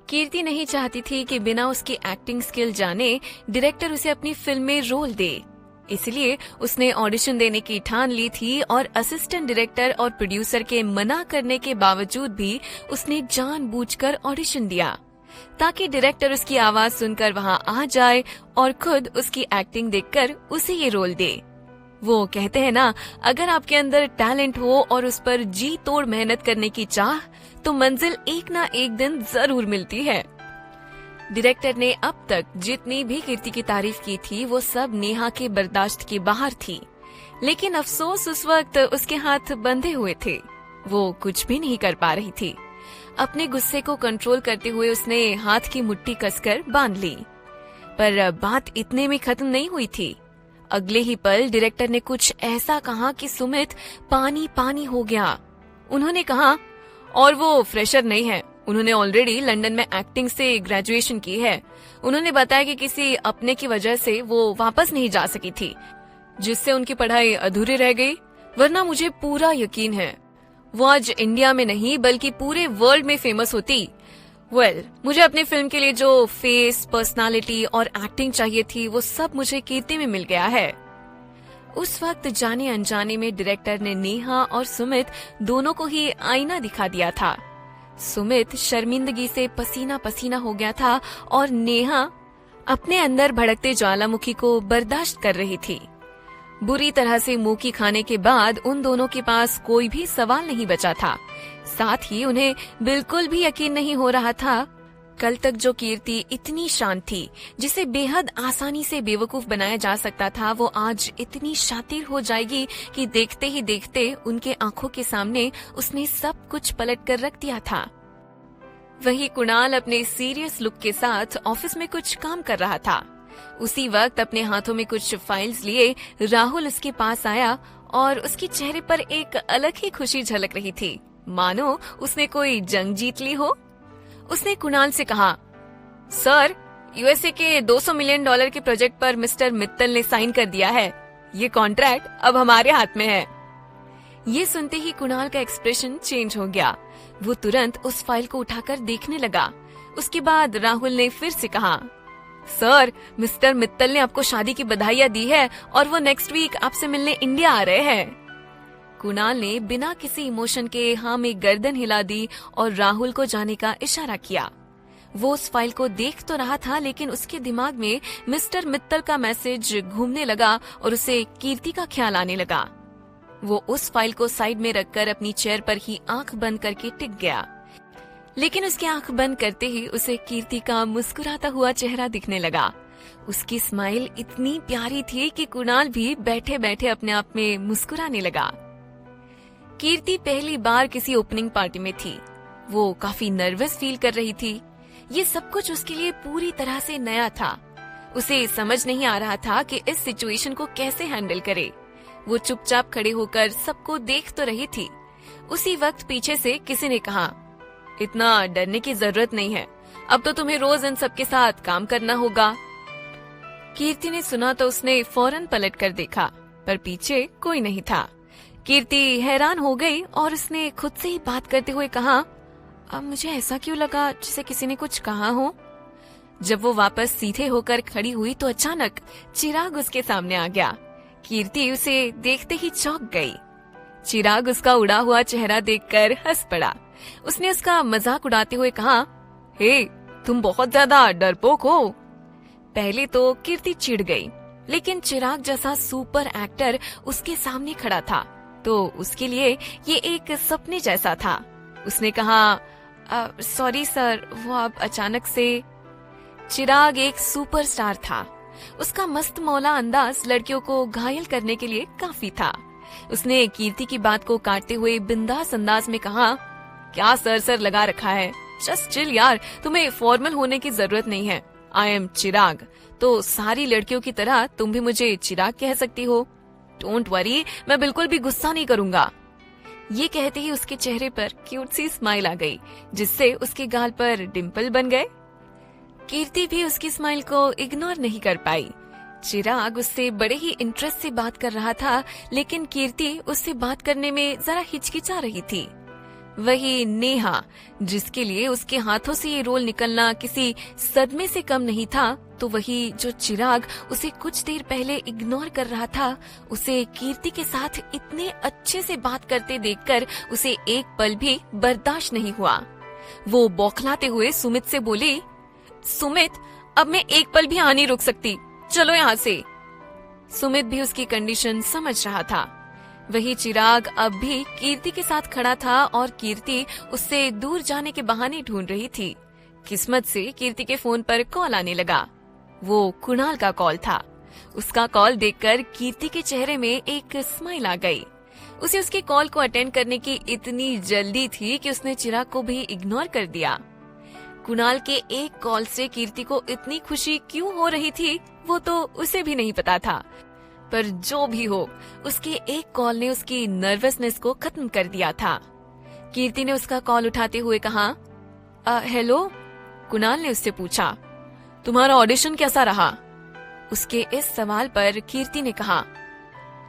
कीर्ति नहीं चाहती थी कि बिना उसकी एक्टिंग स्किल जाने डायरेक्टर उसे अपनी फिल्म में रोल दे। इसलिए उसने ऑडिशन देने की ठान ली थी और असिस्टेंट डायरेक्टर और प्रोड्यूसर के मना करने के बावजूद भी उसने जानबूझकर ऑडिशन दिया ताकि डायरेक्टर उसकी आवाज सुनकर वहां आ जाए और खुद उसकी एक्टिंग देखकर उसे ये रोल दे। वो कहते हैं ना, अगर आपके अंदर टैलेंट हो और उस पर जी तोड़ मेहनत करने की चाह, तो मंजिल एक ना एक दिन जरूर मिलती है। डायरेक्टर ने अब तक जितनी भी कीर्ति की तारीफ की थी वो सब नेहा के बर्दाश्त के बाहर थी, लेकिन अफसोस उस वक्त उसके हाथ बंधे हुए थे। वो कुछ भी नहीं कर पा रही थी। अपने गुस्से को कंट्रोल करते हुए उसने हाथ की मुट्ठी कसकर बांध ली। पर बात इतने में खत्म नहीं हुई थी। अगले ही पल डायरेक्टर ने कुछ ऐसा कहा कि सुमित पानी पानी हो गया। उन्होंने कहा, और वो फ्रेशर नहीं है, उन्होंने ऑलरेडी लंदन में एक्टिंग से ग्रेजुएशन की है। उन्होंने बताया कि किसी अपने की वजह से वो वापस नहीं जा सकी थी, जिससे उनकी पढ़ाई अधूरी रह गई। वरना मुझे पूरा यकीन है वो आज इंडिया में नहीं बल्कि पूरे वर्ल्ड में फेमस होती। मुझे अपनी फिल्म के लिए जो फेस, पर्सनालिटी और एक्टिंग चाहिए थी वो सब मुझे कीर्ति में मिल गया है। उस वक्त जाने अनजाने में डायरेक्टर ने नेहा और सुमित दोनों को ही आईना दिखा दिया था। सुमित शर्मिंदगी से पसीना पसीना हो गया था और नेहा अपने अंदर भड़कते ज्वालामुखी को बर्दाश्त कर रही थी। बुरी तरह से मुंह की खाने के बाद उन दोनों के पास कोई भी सवाल नहीं बचा था। साथ ही उन्हें बिल्कुल भी यकीन नहीं हो रहा था कल तक जो कीर्ति इतनी शांत थी, जिसे बेहद आसानी से बेवकूफ बनाया जा सकता था, वो आज इतनी शातिर हो जाएगी कि देखते ही देखते उनके आंखों के सामने उसने सब कुछ पलट कर रख दिया था। वही कुणाल अपने सीरियस लुक के साथ ऑफिस में कुछ काम कर रहा था। उसी वक्त अपने हाथों में कुछ फाइल्स लिए राहुल उसके पास आया और उसके चेहरे पर एक अलग ही खुशी झलक रही थी, मानो उसने कोई जंग जीत ली हो। उसने कुणाल से कहा, सर, यूएसए के $200 मिलियन के प्रोजेक्ट पर मिस्टर मित्तल ने साइन कर दिया है। ये कॉन्ट्रैक्ट अब हमारे हाथ में है। ये सुनते ही कुणाल का एक्सप्रेशन चेंज हो गया। वो तुरंत उस फाइल को उठाकर देखने लगा। उसके बाद राहुल ने फिर से कहा, सर, मिस्टर मित्तल ने आपको शादी की बधाइयां दी है और वो नेक्स्ट वीक आपसे मिलने इंडिया आ रहे हैं। कुणाल ने बिना किसी इमोशन के हाँ में गर्दन हिला दी और राहुल को जाने का इशारा किया। वो उस फाइल को देख तो रहा था, लेकिन उसके दिमाग में मिस्टर मित्तल का मैसेज घूमने लगा और उसे कीर्ति का ख्याल आने लगा। वो उस फाइल को साइड में रखकर अपनी चेयर पर ही आंख बंद करके टिक गया, लेकिन उसकी आंख बंद करते ही उसे कीर्ति का मुस्कुराता हुआ चेहरा दिखने लगा। उसकी स्माइल इतनी प्यारी थी कि कुणाल भी बैठे बैठे अपने आप में मुस्कुराने लगा। कीर्ति पहली बार किसी ओपनिंग पार्टी में थी। वो काफी नर्वस फील कर रही थी। ये सब कुछ उसके लिए पूरी तरह से नया था। उसे समझ नहीं आ रहा था कि इस सिचुएशन को कैसे हैंडल करे। वो चुपचाप खड़े होकर सबको देख तो रही थी। उसी वक्त पीछे से किसी ने कहा, इतना डरने की जरूरत नहीं है, अब तो तुम्हें रोज इन सबके साथ काम करना होगा। कीर्ति ने सुना तो उसने फौरन पलट कर देखा, पर पीछे कोई नहीं था। कीर्ति हैरान हो गई और उसने खुद से ही बात करते हुए कहा, अब मुझे ऐसा क्यों लगा जैसे किसी ने कुछ कहा हो। जब वो वापस सीधे होकर खड़ी हुई तो अचानक चिराग उसके सामने आ गया। कीर्ति उसे देखते ही चौंक गई। चिराग उसका उड़ा हुआ चेहरा देखकर हंस पड़ा। उसने उसका मजाक उड़ाते हुए कहा, हे, तुम बहुत ज्यादा डरपोक हो। पहले तो कीर्ति चिढ़ गई, लेकिन चिराग जैसा सुपर एक्टर उसके सामने खड़ा था तो उसके लिए ये एक सपने जैसा था। उसने कहा, सॉरी सर, वो आप अचानक से। चिराग एक सुपरस्टार था। उसका मस्त मौला अंदाज लड़कियों को घायल करने के लिए काफी था। उसने कीर्ति की बात को काटते हुए बिंदास अंदाज में कहा, क्या सर सर लगा रखा है, जस्ट चिल यार, तुम्हें फॉर्मल होने की जरूरत नहीं है। आई एम चिराग, तो सारी लड़कियों की तरह तुम भी मुझे चिराग कह सकती हो। डोंट वरी, मैं बिल्कुल भी गुस्सा नहीं करूंगा। ये कहते ही उसके चेहरे पर क्यूट सी स्माइल आ गई, जिससे उसके गाल पर डिम्पल बन गए। कीर्ति भी उसकी स्माइल को इग्नोर नहीं कर पाई। चिराग उससे बड़े ही इंटरेस्ट से बात कर रहा था, लेकिन कीर्ति उससे बात करने में जरा हिचकिचा रही थी। वही नेहा, जिसके लिए उसके हाथों से ये रोल निकलना किसी सदमे से कम नहीं था, तो वही जो चिराग उसे कुछ देर पहले इग्नोर कर रहा था, उसे कीर्ति के साथ इतने अच्छे से बात करते देखकर उसे एक पल भी बर्दाश्त नहीं हुआ। वो बौखलाते हुए सुमित से बोली, सुमित, अब मैं एक पल भी नहीं रुक सकती, चलो यहाँ से। सुमित भी उसकी कंडीशन समझ रहा था। वही चिराग अब भी कीर्ति के साथ खड़ा था और कीर्ति उससे दूर जाने के बहाने ढूंढ रही थी। किस्मत से कीर्ति के फोन पर कॉल आने लगा। वो कुणाल का कॉल था। उसका कॉल देखकर कीर्ति के चेहरे में एक स्माइल आ गई। उसे उसके कॉल को अटेंड करने की इतनी जल्दी थी कि उसने चिराग को भी इग्नोर कर दिया। कुणाल के एक कॉल से कीर्ति को इतनी खुशी क्यों हो रही थी, वो तो उसे भी नहीं पता था, पर जो भी हो, उसके एक कॉल ने उसकी नर्वसनेस को खत्म कर दिया था। कीर्ति ने उसका कॉल उठाते हुए कहा, हेलो। कुणाल ने उससे पूछा, तुम्हारा ऑडिशन कैसा रहा? उसके इस सवाल पर कीर्ति ने कहा,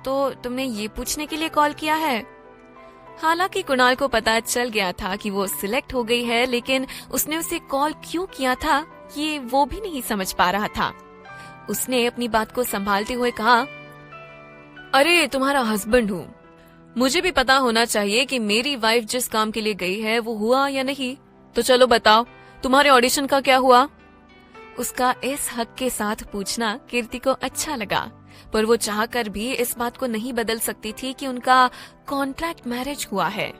तो तुमने ये पूछने के लिए कॉल किया है? हालांकि कुणाल को पता चल गया था कि वो सिलेक्ट हो गई है, लेकिन उसने उसे कॉल क्यों किया था ये वो भी नहीं समझ पा रहा था। उसने अपनी बात को संभालते हुए कहा, अरे तुम्हारा हस्बैंड हूँ, मुझे भी पता होना चाहिए कि मेरी वाइफ जिस काम के लिए गई है वो हुआ या नहीं। तो चलो बताओ, तुम्हारे ऑडिशन का क्या हुआ? उसका इस हक के साथ पूछना कीर्ति को अच्छा लगा, पर वो चाहकर भी इस बात को नहीं बदल सकती थी कि उनका कॉन्ट्रैक्ट मैरिज हुआ है।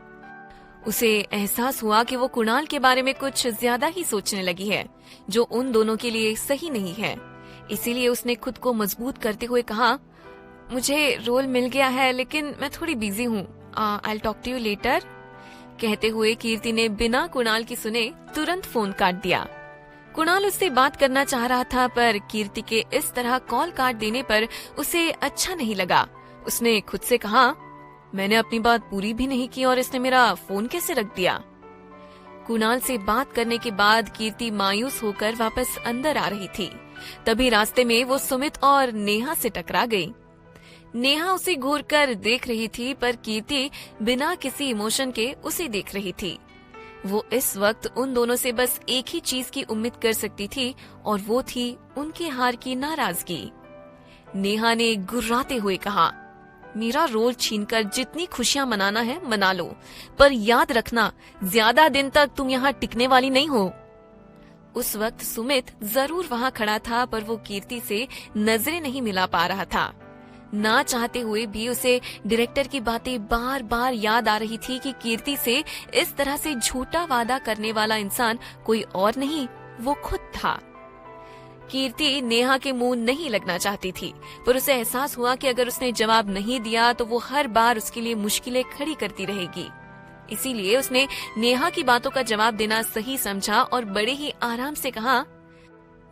उसे एहसास हुआ कि वो कुणाल के बारे में कुछ ज्यादा ही सोचने लगी है, जो उन दोनों के लिए सही नहीं है। इसीलिए उसने खुद को मजबूत करते हुए कहा, मुझे रोल मिल गया है, लेकिन मैं थोड़ी बिजी हूँ, I'll talk to you later। कहते हुए कीर्ति ने बिना कुणाल की सुने तुरंत फोन काट दिया। कुणाल उससे बात करना चाह रहा था, पर कीर्ति के इस तरह कॉल काट देने पर उसे अच्छा नहीं लगा। उसने खुद से कहा, मैंने अपनी बात पूरी भी नहीं की और इसने मेरा फोन कैसे रख दिया? कुणाल से बात करने के बाद कीर्ति मायूस होकर वापस अंदर आ रही थी। तभी रास्ते में वो सुमित और नेहा से टकरा गई। नेहा उसे घूर कर देख रही थी, पर कीर्ति बिना किसी इमोशन के उसे देख रही थी। वो इस वक्त उन दोनों से बस एक ही चीज की उम्मीद कर सकती थी, और वो थी उनके हार की नाराजगी। नेहा ने गुर्राते हुए कहा, मेरा रोल छीनकर जितनी खुशियां मनाना है मना लो, पर याद रखना ज्यादा दिन तक तुम यहाँ टिकने वाली नहीं हो। उस वक्त सुमित जरूर वहाँ खड़ा था, पर वो कीर्ति से नजरें नहीं मिला पा रहा था। ना चाहते हुए भी उसे डायरेक्टर की बातें बार बार याद आ रही थी कि कीर्ति से इस तरह से झूठा वादा करने वाला इंसान कोई और नहीं, वो खुद था। कीर्ति नेहा के मुंह नहीं लगना चाहती थी, पर उसे एहसास हुआ कि अगर उसने जवाब नहीं दिया तो वो हर बार उसके लिए मुश्किलें खड़ी करती रहेगी। इसीलिए उसने नेहा की बातों का जवाब देना सही समझा और बड़े ही आराम से कहा,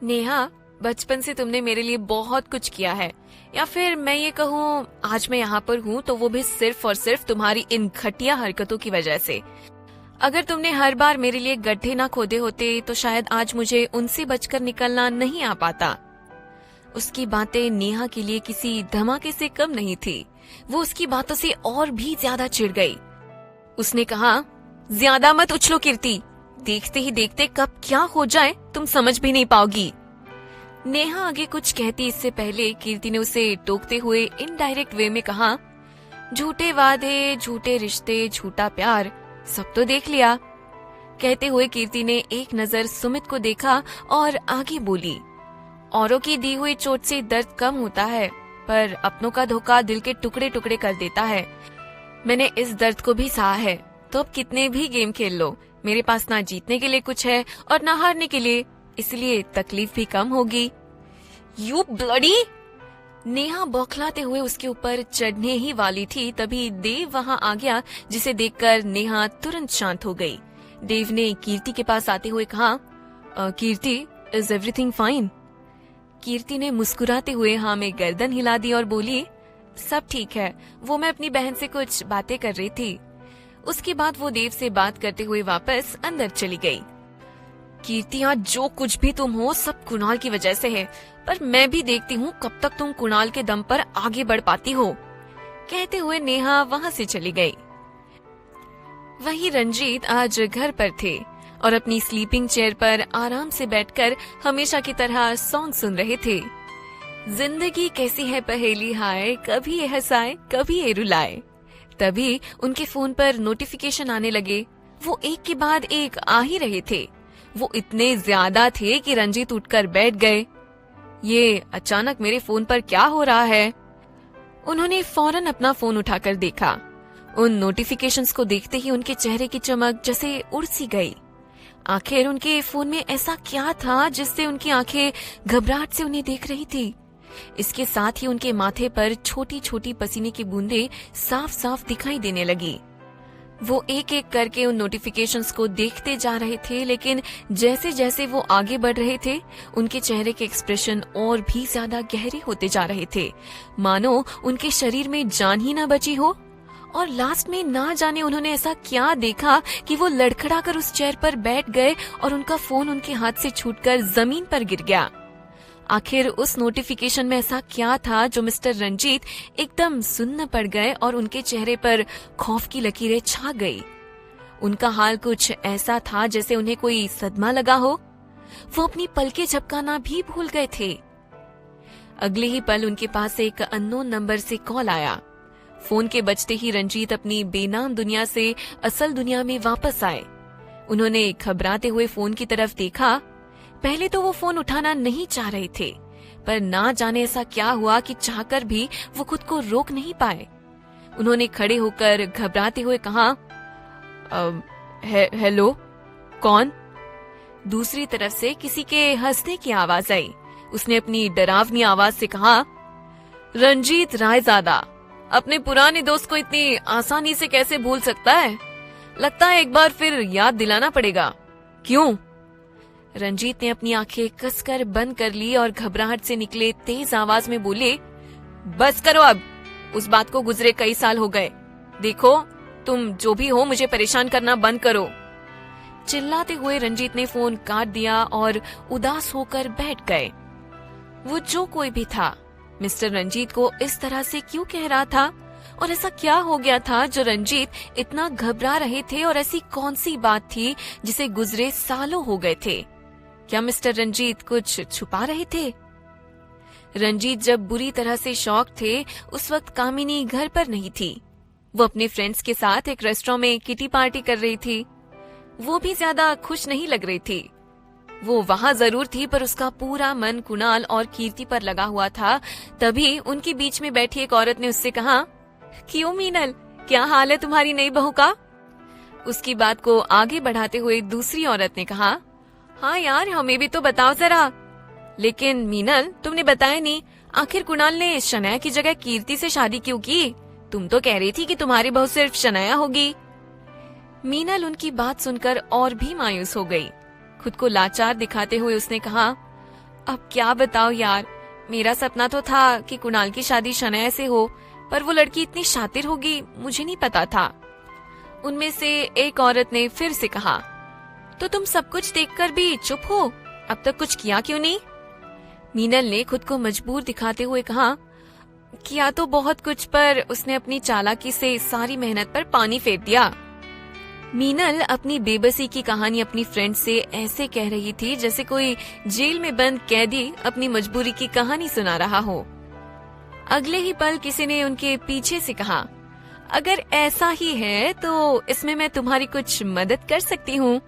नेहा, बचपन से तुमने मेरे लिए बहुत कुछ किया है, या फिर मैं ये कहूँ आज मैं यहाँ पर हूँ तो वो भी सिर्फ और सिर्फ तुम्हारी इन घटिया हरकतों की वजह से। अगर तुमने हर बार मेरे लिए गड्ढे ना खोदे होते तो शायद आज मुझे उनसे बचकर निकलना नहीं आ पाता। उसकी बातें नेहा के लिए किसी धमाके से कम नहीं थी। वो उसकी बातों से और भी ज्यादा चिढ़ गई। उसने कहा, ज्यादा मत उछलो कीर्ति, देखते ही देखते कब क्या हो जाए तुम समझ भी नहीं पाओगी। नेहा आगे कुछ कहती इससे पहले कीर्ति ने उसे टोकते हुए इनडायरेक्ट वे में कहा, झूठे वादे, झूठे रिश्ते, झूठा प्यार, सब तो देख लिया। कहते हुए कीर्ति ने एक नजर सुमित को देखा और आगे बोली, औरों की दी हुई चोट से दर्द कम होता है, पर अपनों का धोखा दिल के टुकड़े टुकड़े कर देता है। मैंने इस दर्द को भी सहा है, तो अब कितने भी गेम खेल लो, मेरे पास ना जीतने के लिए कुछ है और ना हारने के लिए, इसलिए तकलीफ भी कम होगी। You bloody! नेहा बौखलाते हुए उसके ऊपर चढ़ने ही वाली थी, तभी देव वहाँ आ गया, जिसे देखकर नेहा तुरंत शांत हो गई। देव ने कीर्ति के पास आते हुए कहा, कीर्ति, इज एवरीथिंग फाइन? कीर्ति ने मुस्कुराते हुए हाँ में गर्दन हिला दी और बोली, सब ठीक है, वो मैं अपनी बहन से कुछ बातें कर रही थी। उसके बाद वो देव से बात करते हुए वापस अंदर चली गई। कीर्ति, आज जो कुछ भी तुम हो सब कुणाल की वजह से है, पर मैं भी देखती हूँ कब तक तुम कुणाल के दम पर आगे बढ़ पाती हो। कहते हुए नेहा वहाँ से चली गई। वही रंजीत आज घर पर थे और अपनी स्लीपिंग चेयर पर आराम से बैठकर हमेशा की तरह सॉन्ग सुन रहे थे। जिंदगी कैसी है पहेली हाय, कभी ये हंसाए कभी ये रुलाए। तभी उनके फोन पर नोटिफिकेशन आने लगे। वो एक के बाद एक आ ही रहे थे। वो इतने ज्यादा थे कि रंजीत उठकर बैठ गए। ये अचानक मेरे फोन पर क्या हो रहा है? उन्होंने फौरन अपना फोन उठाकर देखा। उन नोटिफिकेशंस को देखते ही उनके चेहरे की चमक जैसे उड़ सी गई। आखिर उनके फोन में ऐसा क्या था जिससे उनकी आंखें घबराहट से उन्हें देख रही थी? इसके साथ ही उनके माथे पर छोटी छोटी पसीने की बूंदें साफ साफ दिखाई देने लगी। वो एक एक करके उन नोटिफिकेशंस को देखते जा रहे थे, लेकिन जैसे जैसे वो आगे बढ़ रहे थे उनके चेहरे के एक्सप्रेशन और भी ज्यादा गहरे होते जा रहे थे, मानो उनके शरीर में जान ही ना बची हो। और लास्ट में ना जाने उन्होंने ऐसा क्या देखा कि वो लड़खड़ाकर उस चेयर पर बैठ गए और उनका फोन उनके हाथ से छूटकर जमीन पर गिर गया। आखिर उस नोटिफिकेशन में ऐसा क्या था जो मिस्टर रंजीत एकदम सुन्न पड़ गए और उनके चेहरे पर खौफ की लकीरें छा गई। उनका हाल कुछ ऐसा था जैसे उन्हें कोई सदमा लगा हो। वो अपनी पलकें झपकाना भी भूल गए थे। अगले ही पल उनके पास एक अननोन नंबर से कॉल आया। फोन के बजते ही रंजीत अपनी बेनाम दुनिया से असल दुनिया में वापस आए। उन्होंने घबराते हुए फोन की तरफ देखा। पहले तो वो फोन उठाना नहीं चाह रहे थे, पर ना जाने ऐसा क्या हुआ कि चाहकर भी वो खुद को रोक नहीं पाए। उन्होंने खड़े होकर घबराते हुए कहा, हेलो, कौन? दूसरी तरफ से किसी के हंसने की आवाज आई। उसने अपनी डरावनी आवाज से कहा, रंजीत रायजादा अपने पुराने दोस्त को इतनी आसानी से कैसे भूल सकता है? लगता है एक बार फिर याद दिलाना पड़ेगा। क्यों? रंजीत ने अपनी आंखें कसकर बंद कर ली और घबराहट से निकले तेज आवाज में बोले, बस करो अब, उस बात को गुजरे कई साल हो गए। देखो, तुम जो भी हो मुझे परेशान करना बंद करो। चिल्लाते हुए रंजीत ने फोन काट दिया और उदास होकर बैठ गए। वो जो कोई भी था, मिस्टर रंजीत को इस तरह से क्यों कह रहा था? और ऐसा क्या हो गया था जो रंजीत इतना घबरा रहे थे? और ऐसी कौन सी बात थी जिसे गुजरे सालों हो गए थे? क्या मिस्टर रंजीत कुछ छुपा रहे थे? रंजीत जब बुरी तरह से शॉक थे, उस वक्त कामिनी घर पर नहीं थी। वो अपने फ्रेंड्स के साथ एक रेस्टोरेंट में किटी पार्टी कर रही थी। वो भी ज्यादा खुश नहीं लग रही थी। वो वहां जरूर थी, पर उसका पूरा मन कुणाल और कीर्ति पर लगा हुआ था। तभी उनके बीच में बैठी एक औरत ने उससे कहा, क्यों मीनल, क्या हाल है तुम्हारी नई बहू का? उसकी बात को आगे बढ़ाते हुए दूसरी औरत ने कहा, हाँ यार, हमें भी तो बताओ जरा। लेकिन मीनल, तुमने बताया नहीं, आखिर कुणाल ने शनाया की जगह कीर्ति से शादी क्यों की? तुम तो कह रही थी कि तुम्हारी बहू सिर्फ शनाया होगी। मीनल उनकी बात सुनकर और भी मायूस हो गई। खुद को लाचार दिखाते हुए उसने कहा, अब क्या बताओ यार, मेरा सपना तो था कि कुणाल की शादी शनाया से हो, पर वो लड़की इतनी शातिर होगी मुझे नहीं पता था। उनमें से एक औरत ने फिर से कहा, तो तुम सब कुछ देखकर भी चुप हो, अब तक कुछ किया क्यों नहीं? मीनल ने खुद को मजबूर दिखाते हुए कहा, किया तो बहुत कुछ, पर उसने अपनी चालाकी से सारी मेहनत पर पानी फेर दिया। मीनल अपनी बेबसी की कहानी अपनी फ्रेंड से ऐसे कह रही थी जैसे कोई जेल में बंद कैदी अपनी मजबूरी की कहानी सुना रहा हो। अगले ही पल किसी ने उनके पीछे से कहा, अगर ऐसा ही है तो इसमें मैं तुम्हारी कुछ मदद कर सकती हूँ।